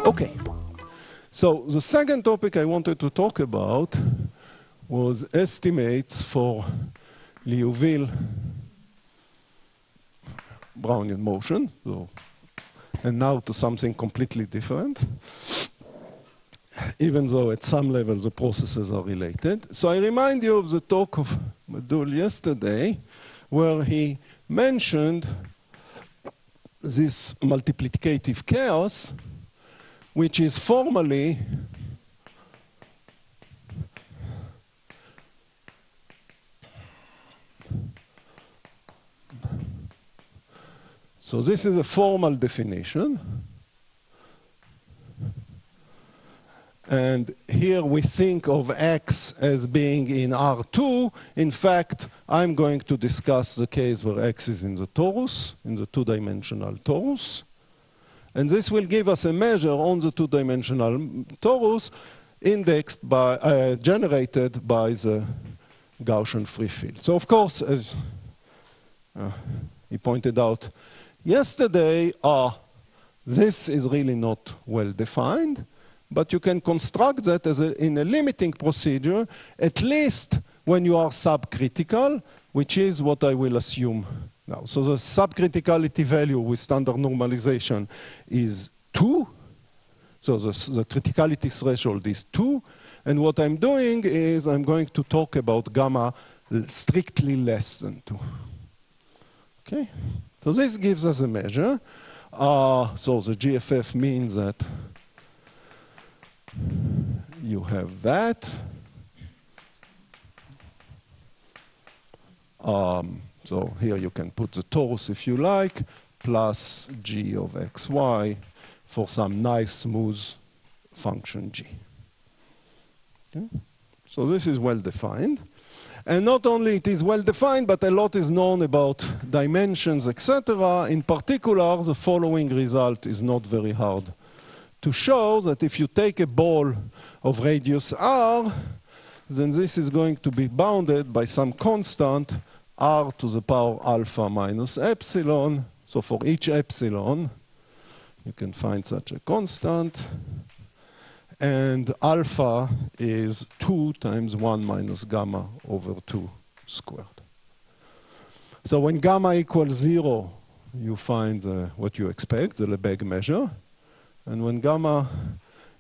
Okay, so the second topic I wanted to talk about was estimates for Liouville Brownian motion. So, and now to something completely different, even though at some level the processes are related. So I remind you of the talk of Madul yesterday, where he mentioned this multiplicative chaos, which is formally so this is a formal definition. And here we think of X as being in R2. In fact, I'm going to discuss the case where X is in the torus, in the two-dimensional torus. And this will give us a measure on the two-dimensional torus indexed by, generated by the Gaussian free field. So of course, as he pointed out yesterday, this is really not well defined. But you can construct that as in a limiting procedure, at least when you are subcritical, which is what I will assume now. So the subcriticality value with standard normalization is 2. So the criticality threshold is 2. And what I'm doing is I'm going to talk about gamma strictly less than 2. Okay? So this gives us a measure. So the GFF means that you have that. So here you can put the torus if you like, plus g of xy for some nice smooth function g. Okay? So this is well defined. And not only it is well defined, but a lot is known about dimensions, etc. In particular, the following result is not very hard to show, that if you take a ball of radius r, then this is going to be bounded by some constant r to the power alpha minus epsilon. So for each epsilon, you can find such a constant. And alpha is 2 times 1 minus gamma over 2 squared. So when gamma equals 0, you find what you expect, the Lebesgue measure. And when gamma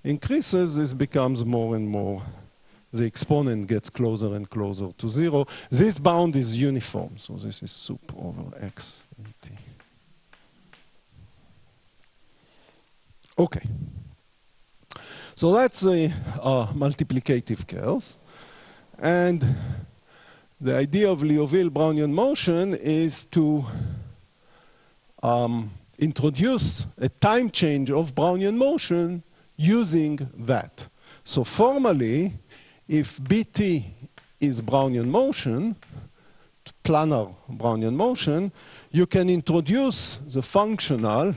increases, this becomes more and more, the exponent gets closer and closer to 0. This bound is uniform, so this is sup over x in t. Okay. So that's the multiplicative chaos. And the idea of Liouville Brownian motion is to introduce a time change of Brownian motion using that. So formally, if Bt is Brownian motion, planar Brownian motion, you can introduce the functional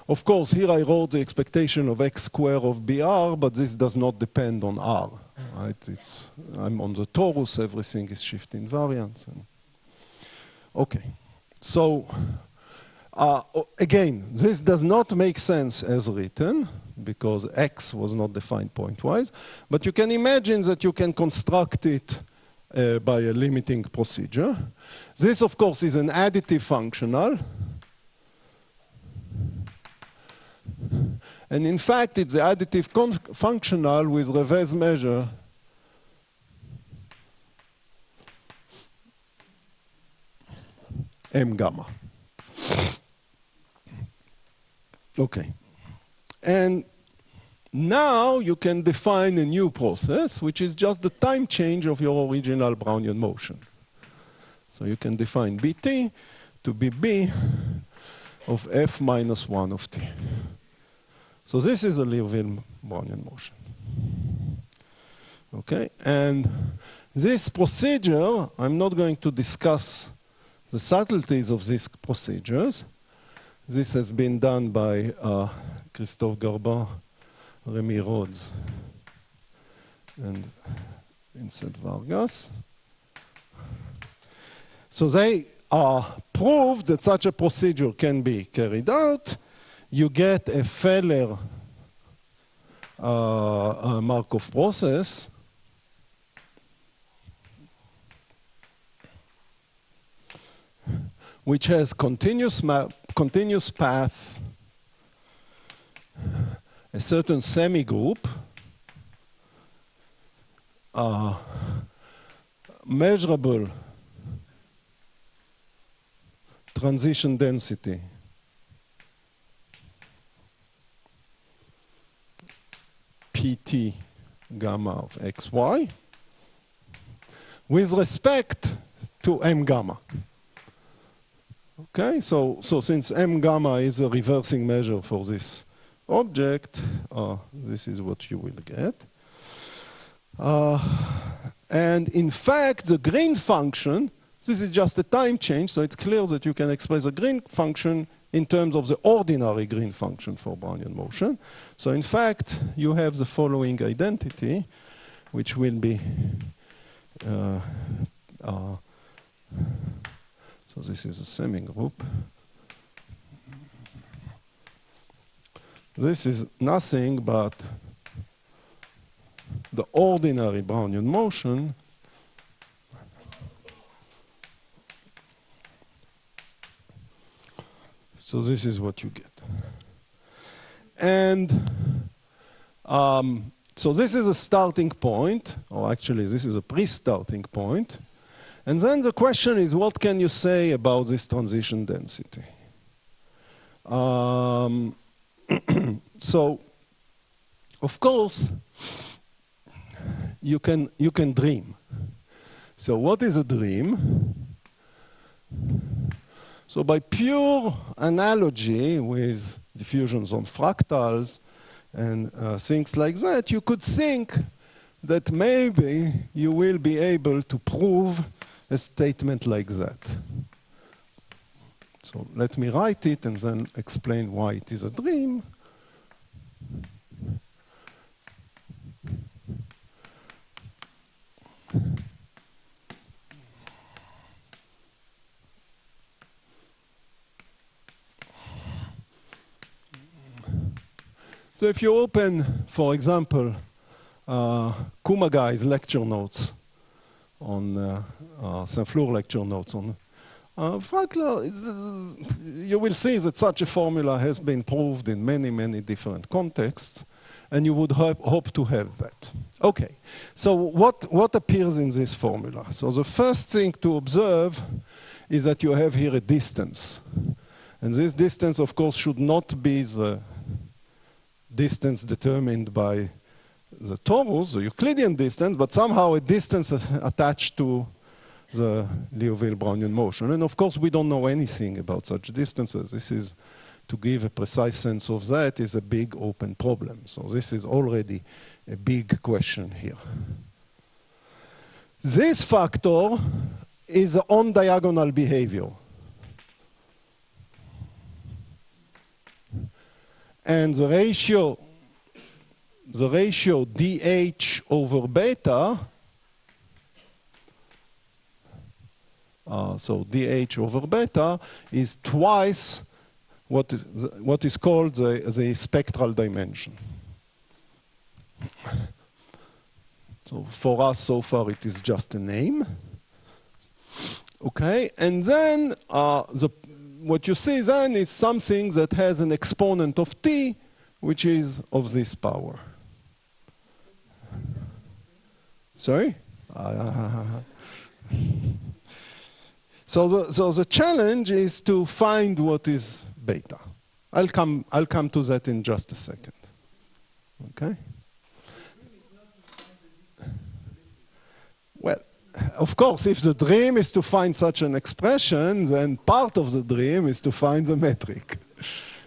Of course, here I wrote the expectation of x squared of BR, but this does not depend on R. Right? I'm on the torus, everything is shift invariance. Okay, so again, this does not make sense as written, because x was not defined pointwise, but you can imagine that you can construct it by a limiting procedure. This, of course, is an additive functional. And in fact, it's the additive functional with Revez measure m gamma. Okay. And now you can define a new process, which is just the time change of your original Brownian motion. So you can define Bt to be B of f minus 1 of t. So this is a Liouville Brownian motion. Okay, and this procedure, I'm not going to discuss the subtleties of these procedures. This has been done by Christophe Garbin, Remi Rhodes, and Vincent Vargas. So they proved that such a procedure can be carried out. You get a Feller Markov process. Which has continuous path, a certain semigroup, measurable transition density, PT gamma of xy, with respect to m gamma. Okay, so since m gamma is a reversing measure for this object, this is what you will get. And in fact, the green function, this is just a time change, so it's clear that you can express a green function in terms of the ordinary green function for Brownian motion. So in fact, you have the following identity, which will be so this is a semigroup. This is nothing but the ordinary Brownian motion so this is what you get. And so this is a starting point, or actually this is a pre-starting point. And then the question is, what can you say about this transition density? So, of course, you can dream. So what is a dream? So by pure analogy with diffusions on fractals and things like that, you could think that maybe you will be able to prove a statement like that. So let me write it and then explain why it is a dream. So if you open, for example, Kumagai's lecture notes on Saint-Flour lecture notes on fractal, you will see that such a formula has been proved in many, many different contexts, and you would hope to have that. Okay, so what appears in this formula? So the first thing to observe is that you have here a distance. And this distance, of course, should not be the distance determined by the torus, the Euclidean distance, but somehow a distance attached to the Liouville Brownian motion. And of course, we don't know anything about such distances. This is, to give a precise sense of that, is a big open problem. So this is already a big question here. This factor is on diagonal behavior. And the ratio dH over beta, so dH over beta is twice what is called the spectral dimension. So for us, so far, it is just a name. Okay, and then what you see then is something that has an exponent of t, which is of this power. Sorry? So the challenge is to find what is beta. I'll come to that in just a second. Okay? Well, of course, if the dream is to find such an expression, then part of the dream is to find the metric.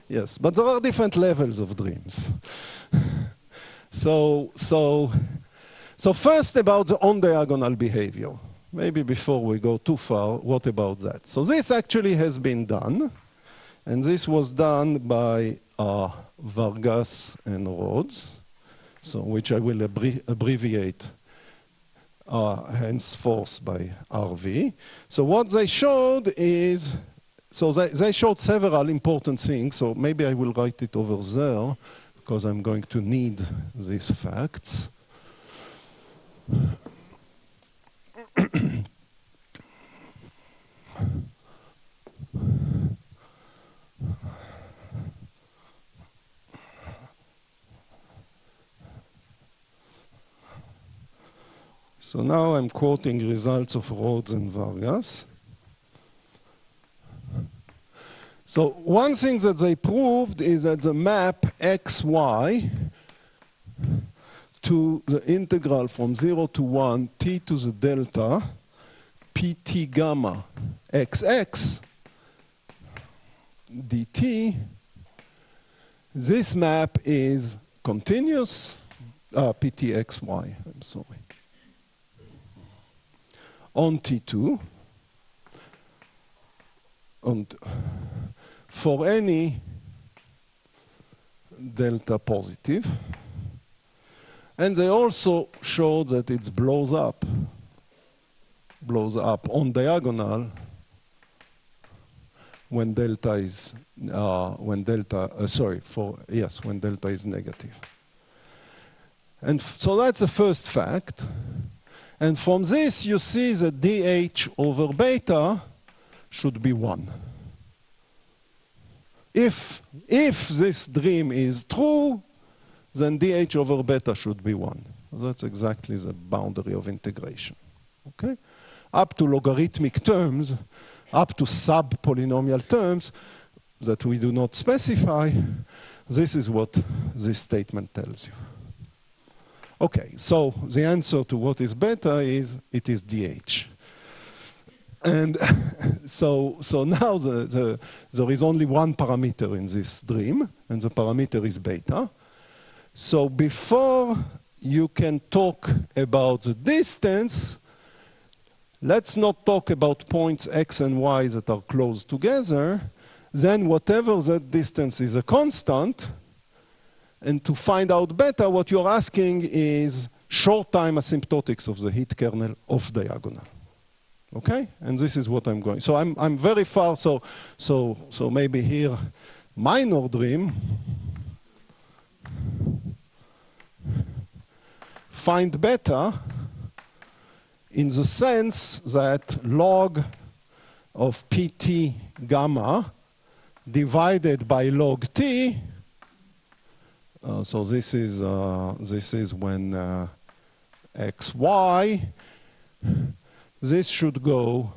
Yes, but there are different levels of dreams. So So first about the on-diagonal behavior. Maybe before we go too far, what about that? So this actually has been done. And this was done by Vargas and Rhodes, so which I will abbreviate henceforth by RV. So what they showed is, so they showed several important things. So maybe I will write it over there, because I'm going to need these facts. So now I'm quoting results of Rhodes and Vargas. So one thing that they proved is that the map xy to the integral from 0 to 1 t to the delta pt gamma xx dt, this map is continuous, ptxy, I'm sorry, on T2, and for any delta positive. And they also showed that it blows up on diagonal when delta is when delta is negative. And so that's the first fact. And from this, you see that dH over beta should be 1. If this dream is true, then dH over beta should be 1. That's exactly the boundary of integration. Okay? Up to logarithmic terms, up to sub-polynomial terms that we do not specify, this is what this statement tells you. Okay, so the answer to what is beta is it is dH. And so now there is only one parameter in this dream, and the parameter is beta. So before you can talk about the distance, let's not talk about points x and y that are close together. Then whatever that distance is a constant. And to find out beta, what you're asking is short time asymptotics of the heat kernel off diagonal. Okay? And this is what I'm going. So I'm very far. So maybe here, minor dream. Find beta in the sense that log of pt gamma divided by log t. So this is when xy, this should go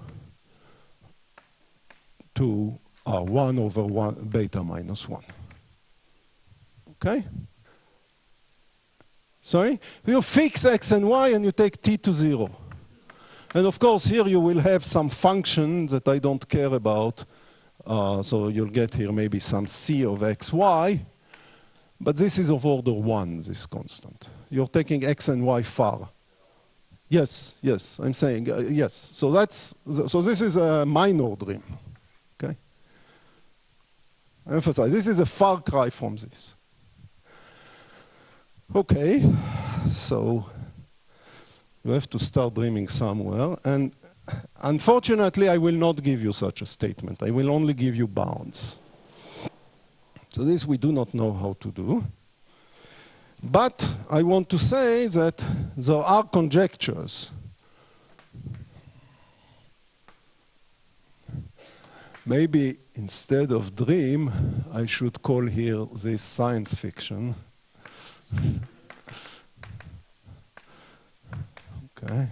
to 1 over 1 beta minus 1. Okay? Sorry? You fix x and y and you take t to 0. And of course here you will have some function that I don't care about. So you'll get here maybe some c of xy. But this is of order 1, this constant. You're taking x and y far. Yes, yes, I'm saying yes. So this is a minor dream. Okay? I emphasize, this is a far cry from this. Okay, so you have to start dreaming somewhere. And unfortunately, I will not give you such a statement. I will only give you bounds. So this we do not know how to do. But I want to say that there are conjectures. Maybe instead of dream, I should call here this science fiction. Okay.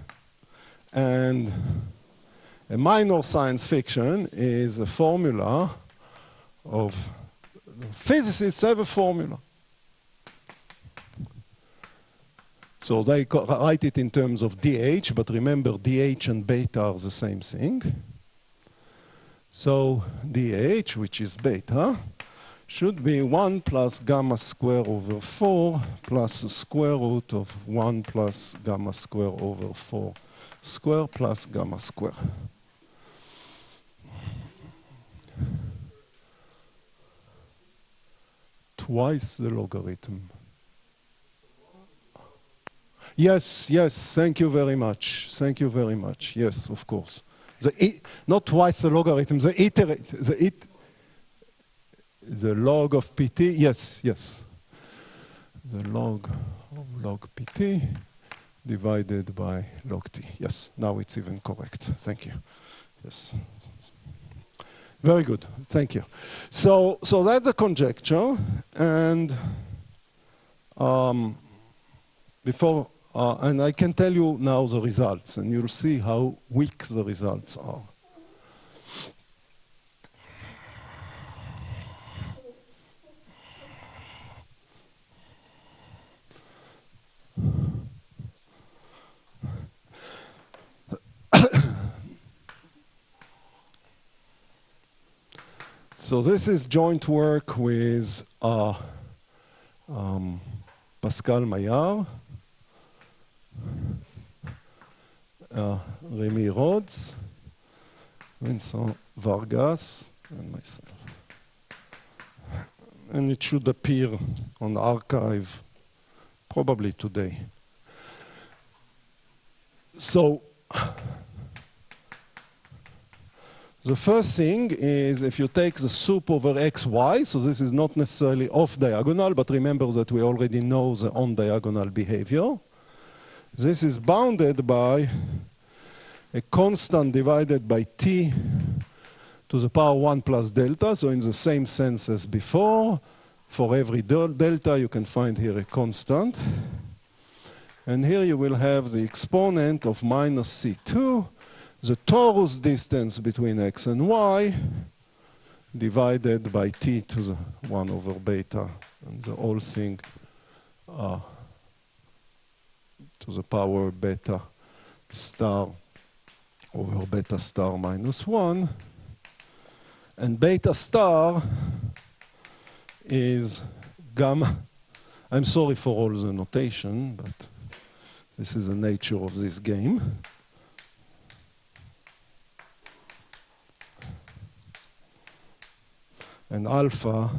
And a minor science fiction is a formula of physicists have a formula. So they write it in terms of dH, but remember dH and beta are the same thing. So dH, which is beta, should be 1 plus gamma square over 4 plus the square root of 1 plus gamma square over 4 square plus gamma square. Twice the logarithm. Yes, yes, thank you very much. Thank you very much. Yes, of course. Not twice the logarithm, the log of pt, yes, yes. The log of log pt divided by log t. Yes, now it's even correct. Thank you. Yes. Very good. Thank you. So that's a conjecture, and and I can tell you now the results, and you'll see how weak the results are. So this is joint work with Pascal Maillard, Remi Rhodes, Vincent Vargas, and myself. And it should appear on archive probably today. So the first thing is if you take the sup over xy, so this is not necessarily off diagonal, but remember that we already know the on diagonal behavior. This is bounded by a constant divided by t to the power 1 plus delta, so in the same sense as before. For every delta, you can find here a constant. And here you will have the exponent of minus c2, the torus distance between x and y, divided by t to the 1 over beta, and the whole thing to the power beta star over beta star minus 1. And beta star is gamma. I'm sorry for all the notation, but this is the nature of this game. And alpha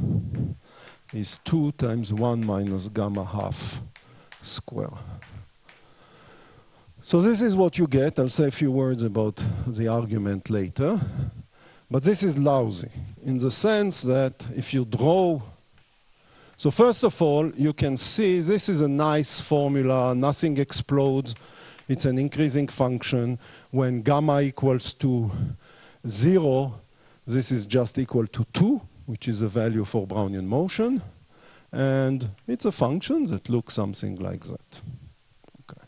is 2 times 1 minus gamma half square. So this is what you get. I'll say a few words about the argument later. But this is lousy in the sense that if you draw, so first of all, you can see this is a nice formula, nothing explodes. It's an increasing function. When gamma equals to 0, this is just equal to 2, which is a value for Brownian motion. And it's a function that looks something like that. Okay.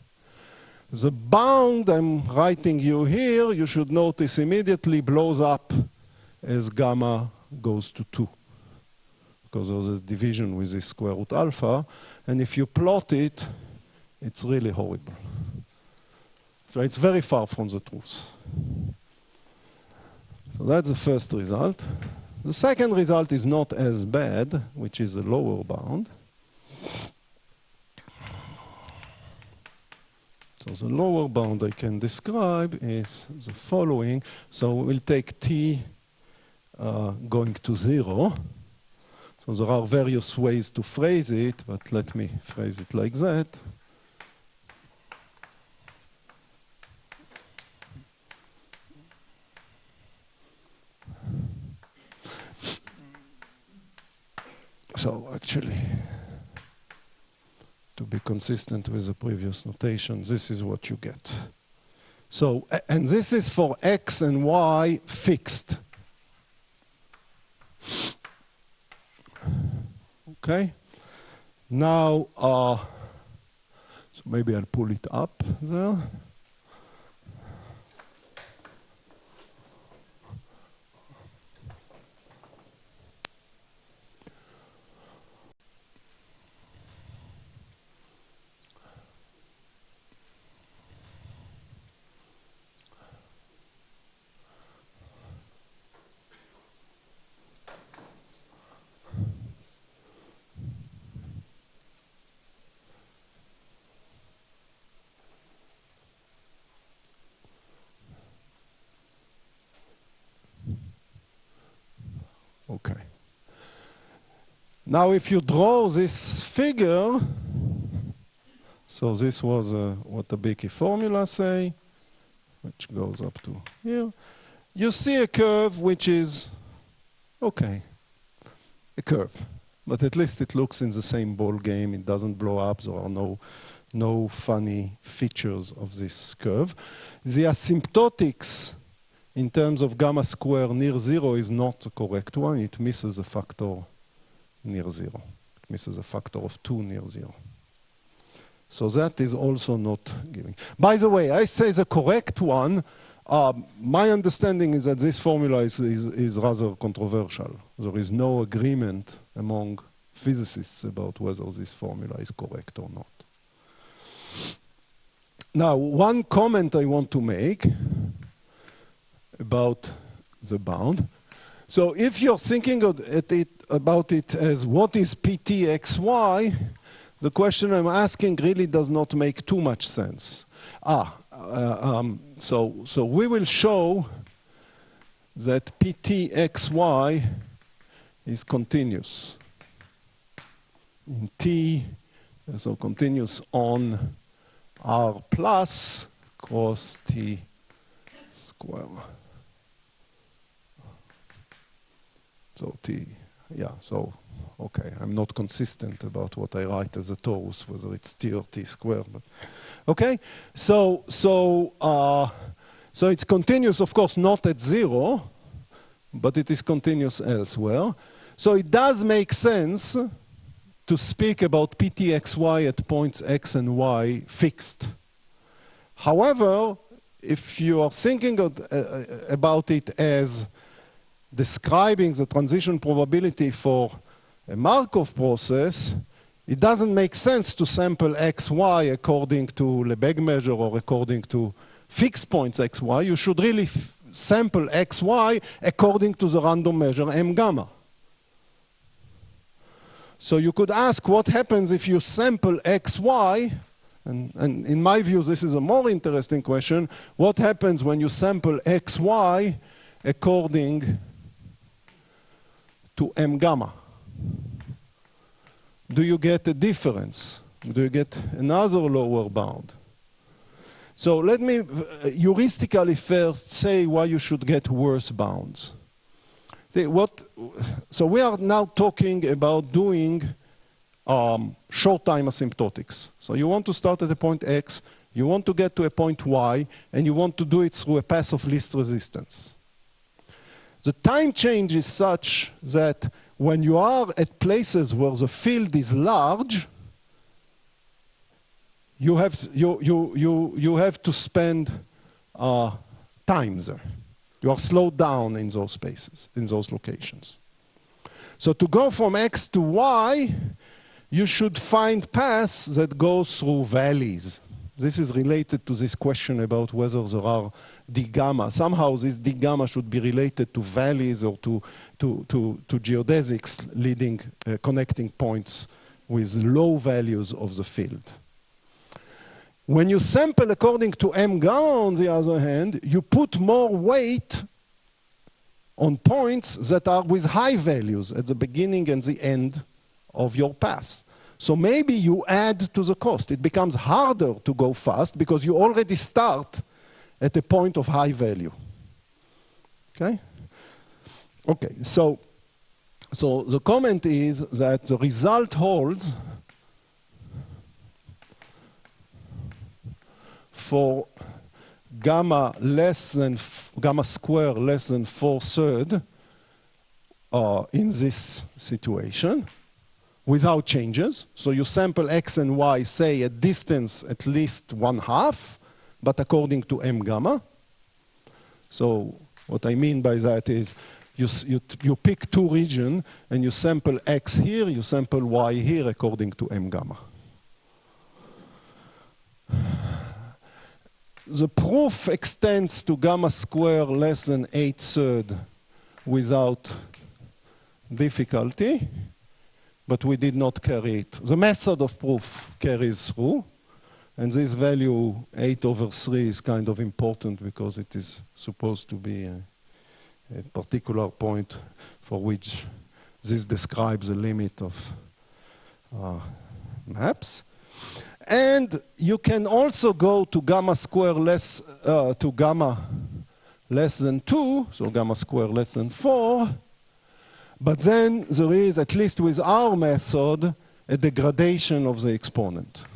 The bound I'm writing you here, you should notice immediately blows up as gamma goes to 2, because of the division with this square root alpha. And if you plot it, it's really horrible. So it's very far from the truth. So that's the first result. The second result is not as bad, which is a lower bound. So the lower bound I can describe is the following. So we'll take t going to 0. So there are various ways to phrase it, but let me phrase it like that. So actually, to be consistent with the previous notation, this is what you get. So, and this is for x and y fixed. Okay? Now, so maybe I'll pull it up there. Okay. Now if you draw this figure, so this was what the Becky formula say, which goes up to here. You see a curve which is, okay, a curve. But at least it looks in the same ball game. It doesn't blow up. There are no funny features of this curve. The asymptotics in terms of gamma square near 0 is not the correct one. It misses a factor near 0. It misses a factor of 2 near 0. So that is also not giving. By the way, I say the correct one. My understanding is that this formula is rather controversial. There is no agreement among physicists about whether this formula is correct or not. Now, one comment I want to make about the bound. So if you're thinking about it as what is PTXY, the question I'm asking really does not make too much sense. So we will show that PTXY is continuous in T, so continuous on R plus cross T square. So T, yeah, so, okay, I'm not consistent about what I write as a torus, whether it's T or T squared, but, okay? So it's continuous, of course, not at 0, but it is continuous elsewhere. So it does make sense to speak about PTXY at points X and Y fixed. However, if you are thinking about it as describing the transition probability for a Markov process, it doesn't make sense to sample xy according to Lebesgue measure or according to fixed points xy. You should really sample xy according to the random measure m gamma. So you could ask what happens if you sample xy, and in my view this is a more interesting question, what happens when you sample xy according to m gamma? Do you get a difference? Do you get another lower bound? So let me heuristically first say why you should get worse bounds. So we are now talking about doing short time asymptotics. So you want to start at a point X, you want to get to a point Y, and you want to do it through a path of least resistance. The time change is such that when you are at places where the field is large, you have to spend time there. You are slowed down in those spaces, in those locations. So to go from X to Y, you should find paths that go through valleys. This is related to this question about whether there are d gamma. Somehow this d gamma should be related to valleys or to geodesics leading, connecting points with low values of the field. When you sample according to m gamma, on the other hand, you put more weight on points that are with high values at the beginning and the end of your path. So maybe you add to the cost. It becomes harder to go fast because you already start at a point of high value. Okay? Okay, so the comment is that the result holds for gamma square less than 4/3 in this situation without changes. So you sample X and Y, say at distance at least 1/2, but according to m gamma. So what I mean by that is you pick two regions and you sample X here, you sample Y here according to m gamma. The proof extends to gamma square less than 8/3 without difficulty, but we did not carry it. The method of proof carries through, and this value 8/3 is kind of important because it is supposed to be a particular point for which this describes the limit of maps. And you can also go to gamma square to gamma less than 2, so gamma square less than 4. But then there is, at least with our method, a degradation of the exponent.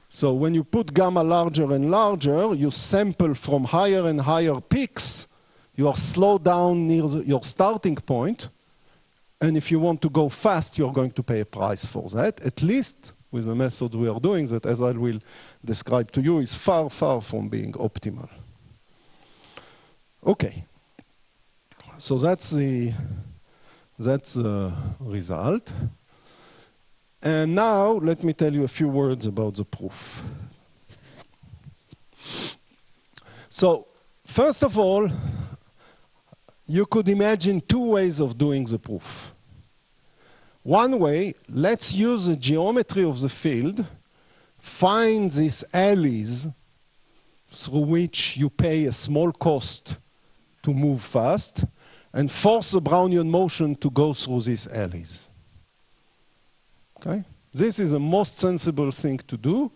So when you put gamma larger and larger, you sample from higher and higher peaks. You are slowed down near your starting point. And if you want to go fast, you're going to pay a price for that. At least with the method we are doing that, as I will describe to you, is far, far from being optimal. Okay. So that's the result. And now, let me tell you a few words about the proof. So, first of all, you could imagine two ways of doing the proof. One way, let's use the geometry of the field, find these alleys through which you pay a small cost to move fast, and force the Brownian motion to go through these alleys. Okay? This is the most sensible thing to do.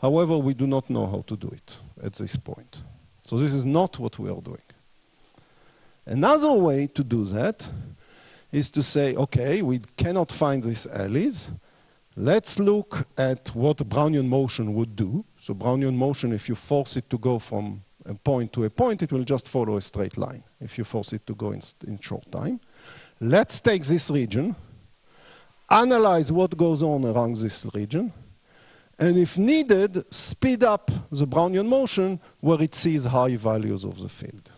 However, we do not know how to do it at this point. So this is not what we are doing. Another way to do that is to say, okay, we cannot find these alleys. Let's look at what Brownian motion would do. So Brownian motion, if you force it to go from a point to a point, it will just follow a straight line if you force it to go in short time. Let's take this region, analyze what goes on around this region, and if needed, speed up the Brownian motion where it sees high values of the field.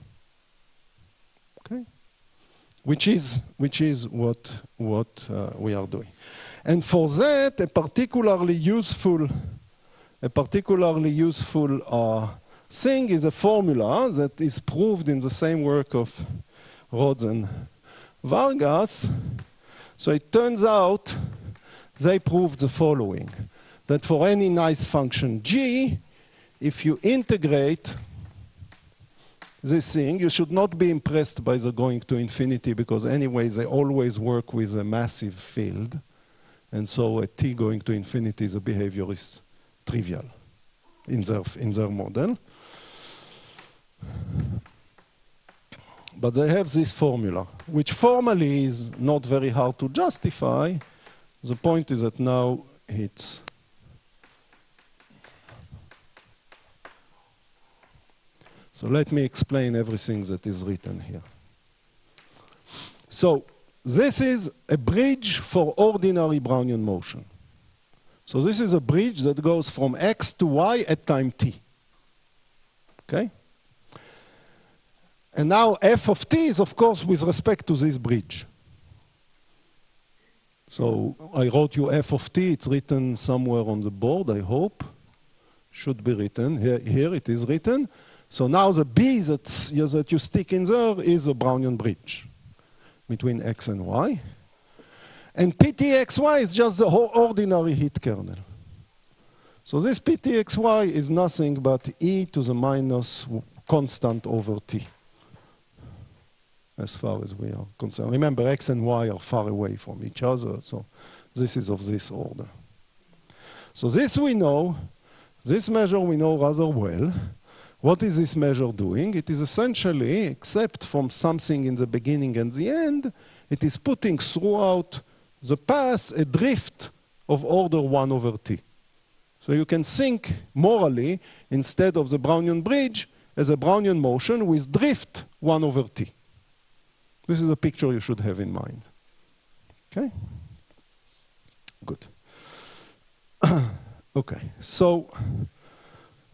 Okay? Which is what we are doing. And for that, a particularly useful thing is a formula that is proved in the same work of Rhodes and Vargas. So it turns out they proved the following, that for any nice function g, if you integrate this thing, you should not be impressed by the going to infinity, because anyway, they always work with a massive field. And so at t going to infinity, the behavior is trivial in their model. But they have this formula, which formally is not very hard to justify. The point is that now it's so let me explain everything that is written here. So this is a bridge for ordinary Brownian motion. So this is a bridge that goes from x to y at time t. Okay? And now f of t is, of course, with respect to this bridge. So I wrote you f of t. It's written somewhere on the board, I hope. Should be written. Here it is written. So now the b that you stick in there is a Brownian bridge between x and y. And ptxy is just the ordinary heat kernel. So this ptxy is nothing but e to the minus constant over t, as far as we are concerned. Remember, x and y are far away from each other, so this is of this order. So this we know, this measure we know rather well. What is this measure doing? It is essentially, except from something in the beginning and the end, it is putting throughout the path a drift of order 1 over t. So you can think morally, instead of the Brownian bridge, as a Brownian motion with drift 1 over t. This is a picture you should have in mind. Okay? Good. Okay, so,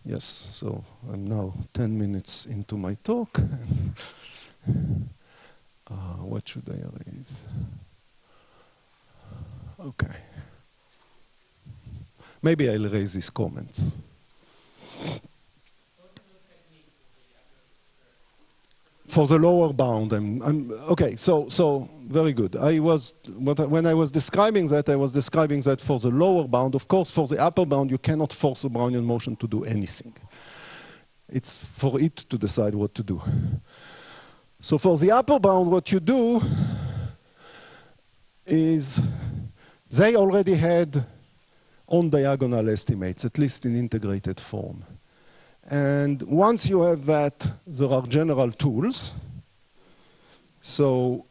yes, so I'm now 10 minutes into my talk. What should I raise? Okay. Maybe I'll raise these comments. For the lower bound, okay. So very good. When I was describing that, I was describing that for the lower bound. Of course, for the upper bound, you cannot force the Brownian motion to do anything. It's for it to decide what to do. So for the upper bound, what you do is they already had on diagonal estimates, at least in integrated form. And once you have that, there are general tools. So,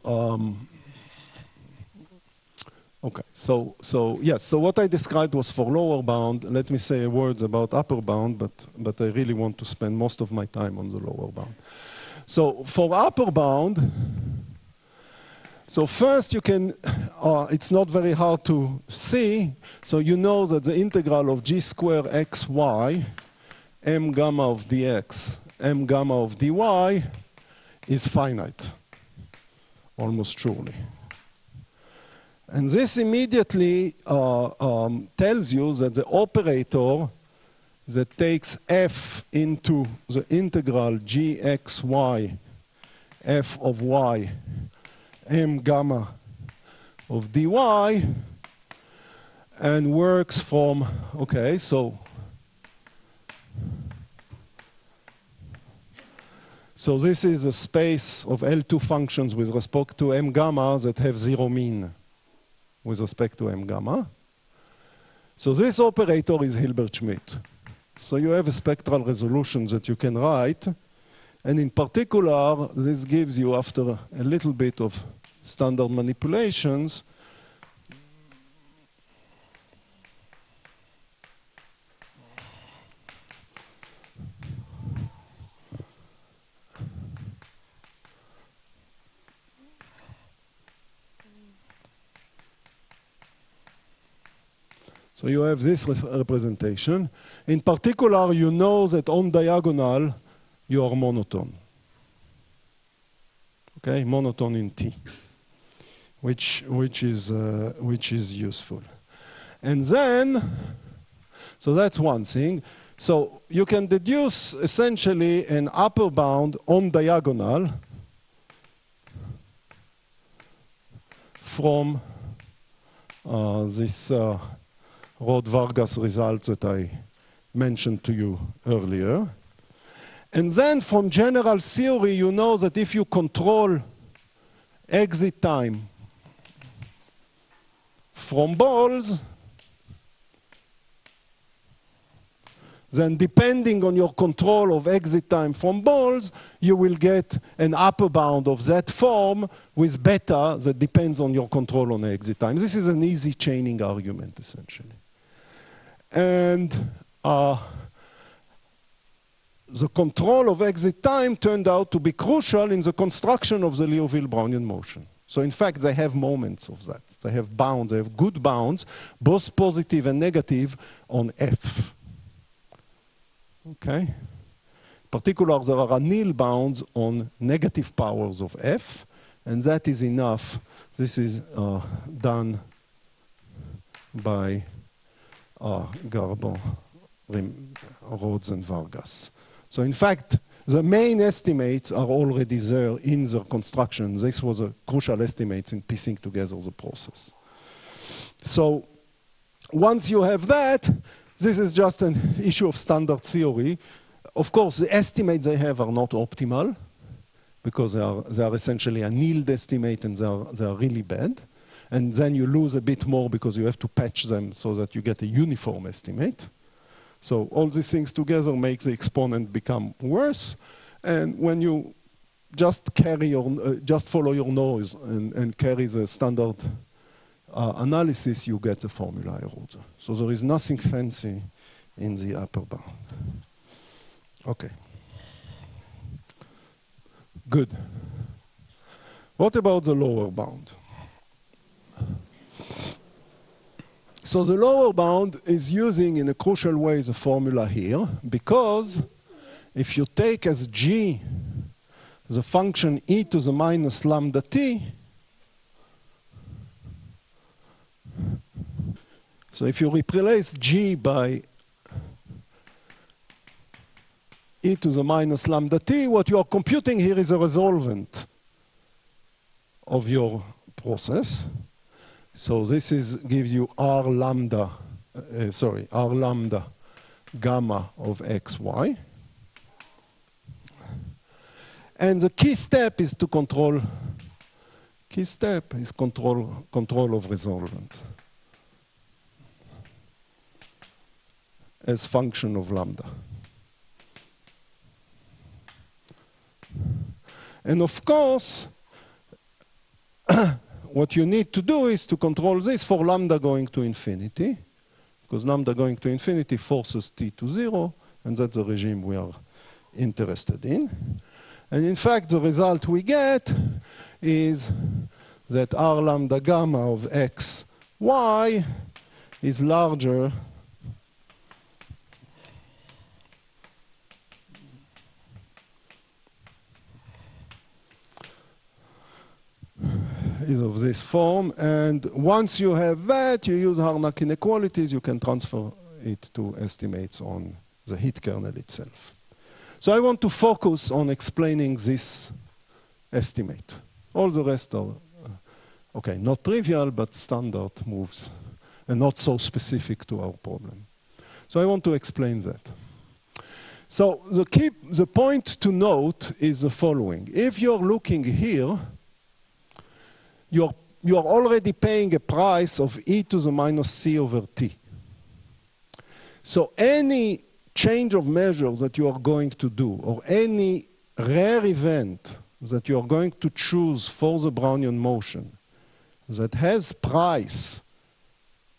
okay, so yes, so what I described was for lower bound. Let me say a word about upper bound, but I really want to spend most of my time on the lower bound. So for upper bound, so first you can, it's not very hard to see, so you know that the integral of g squared xy m gamma of dx, m gamma of dy is finite, almost surely. And this immediately tells you that the operator that takes f into the integral gxy f of y m gamma of dy and works from, okay, so this is a space of L2 functions with respect to m gamma that have zero mean with respect to m gamma. So this operator is Hilbert-Schmidt. So you have a spectral resolution that you can write. And in particular, this gives you, after a little bit of standard manipulations, so you have this representation. In particular, you know that on diagonal, you are monotone. Okay, monotone in T, which is useful. And then, so that's one thing. So you can deduce essentially an upper bound on diagonal from this Rhodes-Vargas result that I mentioned to you earlier. And then from general theory, you know that if you control exit time from balls, then depending on your control of exit time from balls, you will get an upper bound of that form with beta that depends on your control on exit time. This is an easy chaining argument, essentially. And the control of exit time turned out to be crucial in the construction of the Liouville Brownian motion. So in fact, they have moments of that. They have bounds, they have good bounds, both positive and negative on F. Okay? In particular, there are nil bounds on negative powers of F, and that is enough. This is done by Garbon, Rhodes, and Vargas. So in fact, the main estimates are already there in the construction. This was a crucial estimate in piecing together the process. So once you have that, this is just an issue of standard theory. Of course, the estimates they have are not optimal because they are essentially a niled estimate and they are really bad. And then you lose a bit more because you have to patch them so that you get a uniform estimate. So all these things together make the exponent become worse. And when you just carry just follow your nose and carry the standard analysis, you get the formula erosion. So there is nothing fancy in the upper bound. Okay. Good. What about the lower bound? So the lower bound is using in a crucial way the formula here, because if you take as g the function e to the minus lambda t, so if you replace g by e to the minus lambda t. What you are computing here is a resolvent of your process. So this is give you r lambda gamma of xy. And the key step is to control control of resolvent as function of lambda. And of course, what you need to do is to control this for lambda going to infinity, because lambda going to infinity forces t to 0, and that's the regime we are interested in. And in fact, the result we get is that r lambda gamma of x, y is larger is of this form. And once you have that, you use Harnack inequalities, you can transfer it to estimates on the heat kernel itself. So I want to focus on explaining this estimate. All the rest are, okay, not trivial, but standard moves, and not so specific to our problem. So I want to explain that. So the point to note is the following. If you're looking here, you're already paying a price of e to the minus c over t. So any change of measures that you are going to do, or any rare event that you are going to choose for the Brownian motion that has price,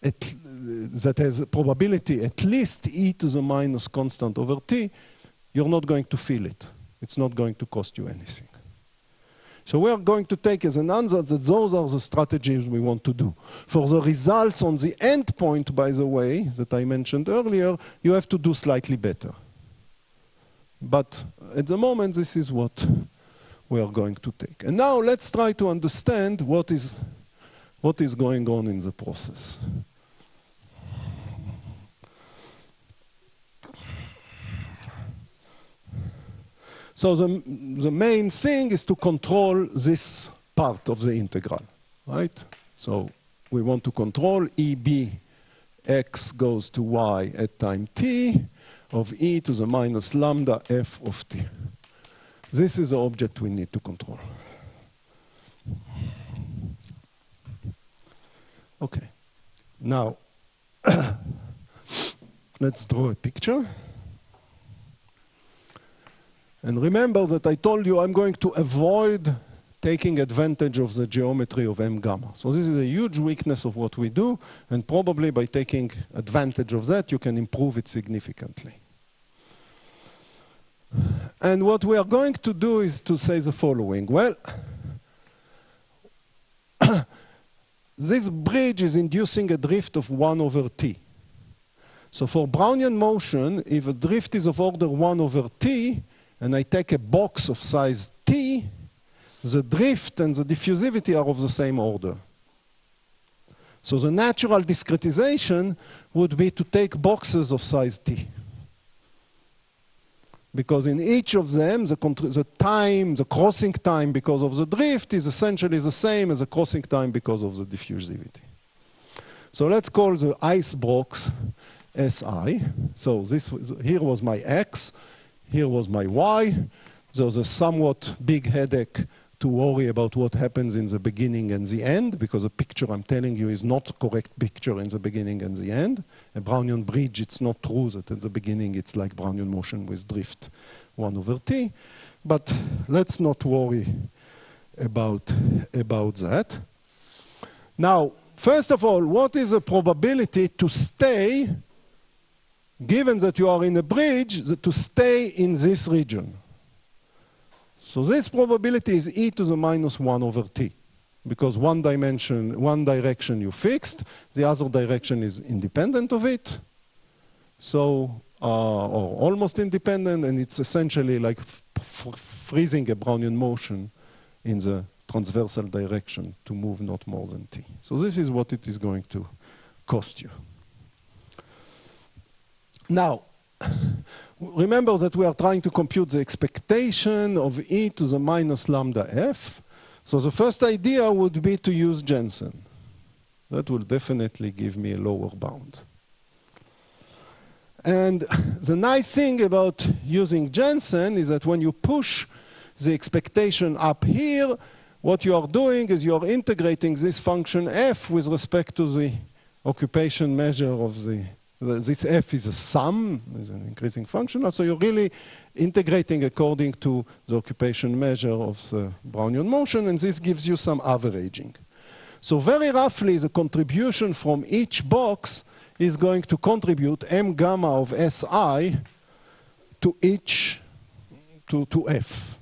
that has a probability at least e to the minus constant over t, you're not going to feel it. It's not going to cost you anything. So we are going to take as an answer that those are the strategies we want to do. For the results on the end point, by the way, that I mentioned earlier, you have to do slightly better. But at the moment, this is what we are going to take. And now let's try to understand what is going on in the process. So the main thing is to control this part of the integral, right? So we want to control EB x goes to y at time t of e to the minus lambda f of t. This is the object we need to control. Okay. Now, let's draw a picture. And remember that I told you I'm going to avoid taking advantage of the geometry of M gamma. So this is a huge weakness of what we do, and probably by taking advantage of that, you can improve it significantly. And what we are going to do is to say the following. Well, this bridge is inducing a drift of 1 over t. So for Brownian motion, if a drift is of order 1 over t, and I take a box of size t, the drift and the diffusivity are of the same order. So the natural discretization would be to take boxes of size t. Because in each of them, the crossing time because of the drift is essentially the same as the crossing time because of the diffusivity. So let's call the ice box Si. So here was my x. Here was my y. There was a somewhat big headache to worry about what happens in the beginning and the end, because the picture I'm telling you is not the correct picture in the beginning and the end. A Brownian bridge, it's not true that at the beginning it's like Brownian motion with drift 1 over t. But let's not worry about that. Now, first of all, what is the probability to stay, given that you are in a bridge, to stay in this region? So this probability is e to the minus 1 over t, because one direction you fixed, the other direction is independent of it, so or almost independent, and it's essentially like freezing a Brownian motion in the transversal direction to move not more than t. So this is what it is going to cost you. Now, remember that we are trying to compute the expectation of e to the minus lambda f. So the first idea would be to use Jensen. That will definitely give me a lower bound. And the nice thing about using Jensen is that when you push the expectation up here, what you are doing is you are integrating this function f with respect to the occupation measure of this f is a sum, is an increasing function. So you're really integrating according to the occupation measure of the Brownian motion, and this gives you some averaging. So very roughly, the contribution from each box is going to contribute m gamma of Si to each, to f.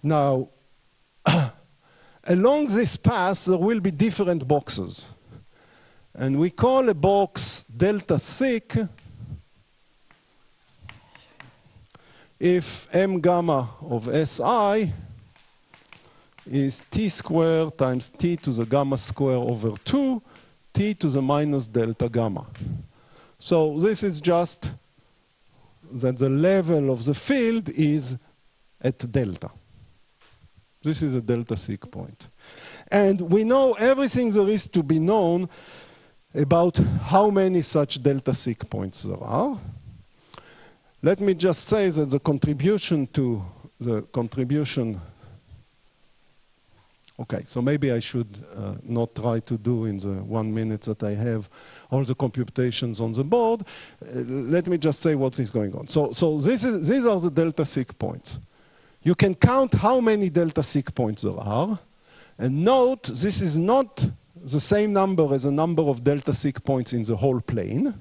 Now, along this path, there will be different boxes. And we call a box delta thick if m gamma of Si is t squared times t to the gamma square over 2, t to the minus delta gamma. So this is just that the level of the field is at delta. This is a delta sig point. And we know everything there is to be known about how many such delta sig points there are. Let me just say that the contribution to the contribution. Okay, so maybe I should not try to do in the 1 minute that I have all the computations on the board. Let me just say what is going on. So these are the delta sig points. You can count how many delta sig points there are. And note, this is not the same number as the number of delta sig points in the whole plane.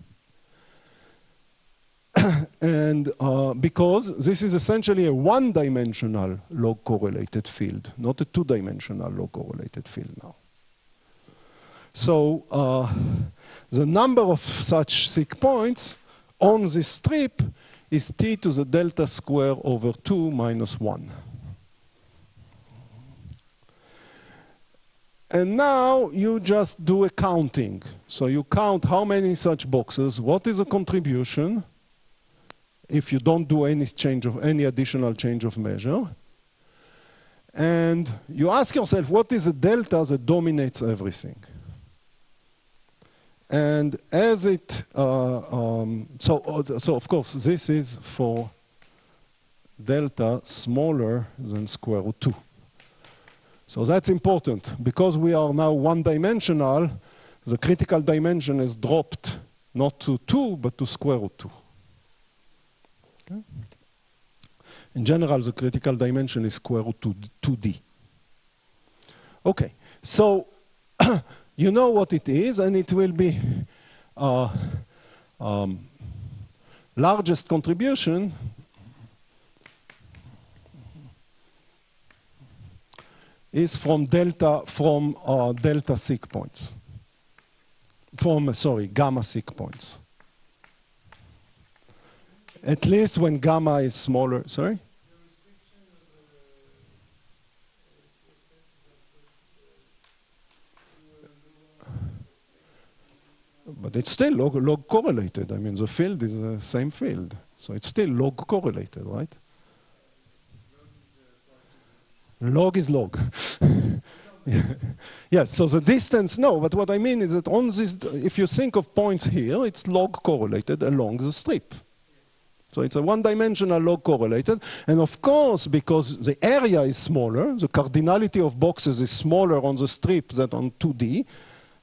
And because this is essentially a one-dimensional log-correlated field, not a two-dimensional log-correlated field now. So the number of such sig points on this strip is t to the delta square over 2 minus 1. And now you just do a counting. So you count how many such boxes, what is the contribution, if you don't do any additional change of measure. And you ask yourself, what is the delta that dominates everything? And as it, so of course, this is for delta smaller than square root 2. So that's important. Because we are now one-dimensional, the critical dimension is dropped not to 2, but to square root 2. Okay. In general, the critical dimension is square root 2d. Okay, so you know what it is, and it will be largest contribution is from delta sig points. Sorry, gamma sig points. At least when gamma is smaller, sorry? But it's still log correlated. I mean, the field is the same field. So it's still log correlated, right? Log is log. Yes, so the distance, no, but what I mean is that on this, if you think of points here, it's log correlated along the strip. So it's a one-dimensional log correlated. And of course, because the area is smaller, the cardinality of boxes is smaller on the strip than on 2D,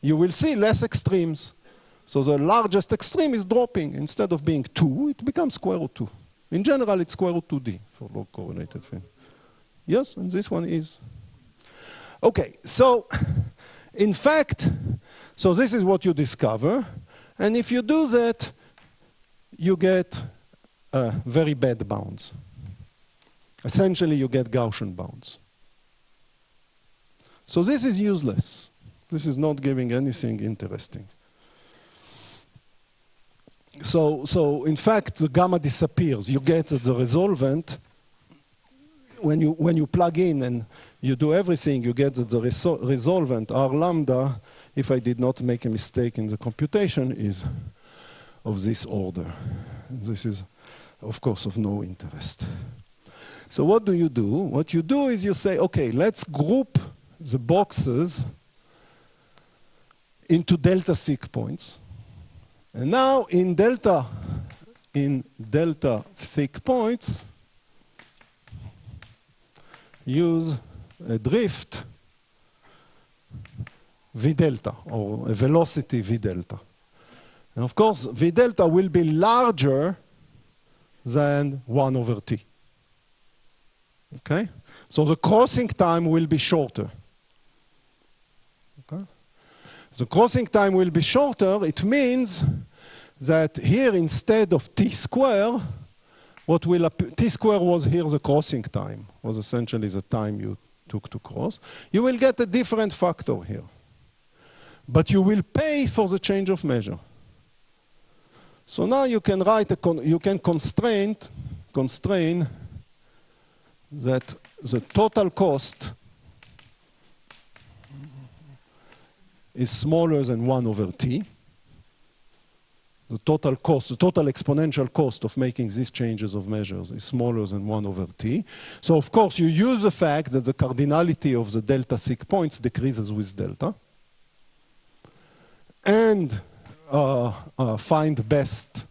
you will see less extremes. So the largest extreme is dropping. Instead of being 2, it becomes square root 2. In general, it's square root 2D for log correlated field. Yes, and this one is. Okay, so in fact, so this is what you discover. And if you do that, you get very bad bounds. Essentially, you get Gaussian bounds. So this is useless. This is not giving anything interesting. So in fact, the gamma disappears. You get the resolvent. When you plug in and you do everything, you get that the resolvent R lambda, if I did not make a mistake in the computation, is of this order. This is, of course, of no interest. So what do? What you do is you say, okay, let's group the boxes into delta seek points. And now in delta thick points, use a drift v delta, or a velocity v delta. And of course, v delta will be larger than 1 over t. Okay? So the crossing time will be shorter. Okay? The crossing time will be shorter. It means that here, instead of t square, what will appear, t square was here the crossing time, was essentially the time you took to cross. You will get a different factor here. But you will pay for the change of measure. So now you can write you can constrain that the total cost is smaller than 1 over t. The total cost, the total exponential cost of making these changes of measures is smaller than 1 over t. So of course you use the fact that the cardinality of the delta seek points decreases with delta. And find best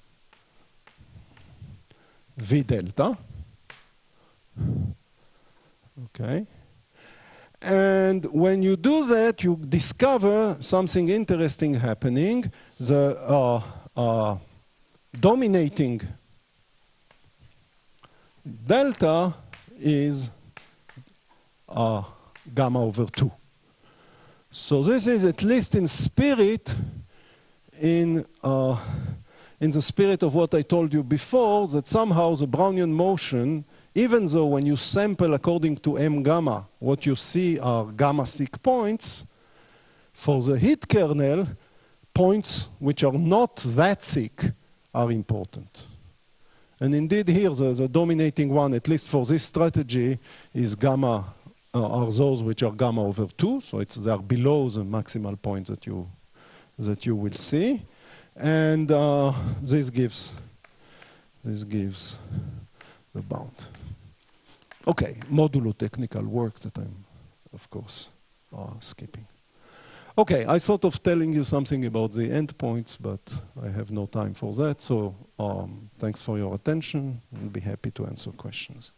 v delta. Okay. And when you do that, you discover something interesting happening. The dominating delta is gamma over 2. So this is, at least in spirit, in the spirit of what I told you before, that somehow the Brownian motion, even though when you sample according to m gamma, what you see are gamma seek points, for the heat kernel, points which are not that seek are important. And indeed here, the dominating one, at least for this strategy, is gamma, are those which are gamma over 2, so they are below the maximal point that you will see. And this gives the bound. Okay, modulo technical work that I'm, of course, skipping. Okay, I thought of telling you something about the endpoints, but I have no time for that. So thanks for your attention. I'll be happy to answer questions.